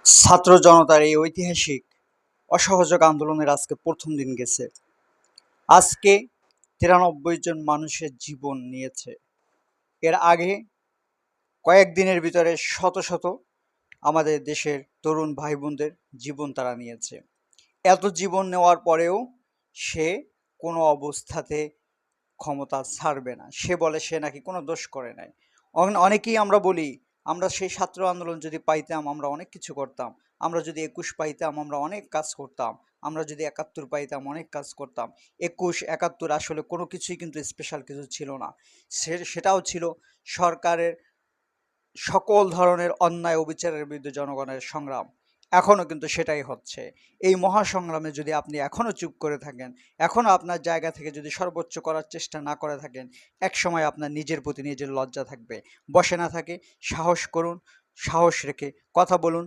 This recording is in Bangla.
ছাত্র জনতার এই ঐতিহাসিক অসহযোগ আন্দোলনের আজকে প্রথম দিন গেছে। আজকে 93 জন মানুষের জীবন নিয়েছে। এর আগে কয়েকদিনের ভিতরে শত শত আমাদের দেশের তরুণ ভাই বোনদের জীবন তারা নিয়েছে। এত জীবন নেওয়ার পরেও সে কোনো অবস্থাতে ক্ষমতা ছাড়বে না। সে বলে সে নাকি কোনো দোষ করে নাই। অনেকেই আমরা বলি, আমরা সেই ছাত্র আন্দোলন যদি পাইতাম আমরা অনেক কিছু করতাম। আমরা যদি ২১ পাইতাম আমরা অনেক কাজ করতাম। আমরা যদি ৭১ পাইতাম অনেক কাজ করতাম। ২১, ৭১ আসলে কোনো কিছুই কিন্তু স্পেশাল কিছু ছিল না। সেটাও ছিল সরকারের সকল ধরনের অন্যায় অবিচারের বিরুদ্ধে জনগণের সংগ্রাম। এখনো কিন্তু সেটাই হচ্ছে। এই মহাসংগ্রামে যদি আপনি এখনো চুপ করে থাকেন, এখনো আপনার জায়গা থেকে যদি সর্বোচ্চ করার চেষ্টা না করে থাকেন, একসময় আপনার নিজের প্রতি নিজের লজ্জা থাকবে। বসে না থাকে সাহস করুন, সাহস রেখে কথা বলুন।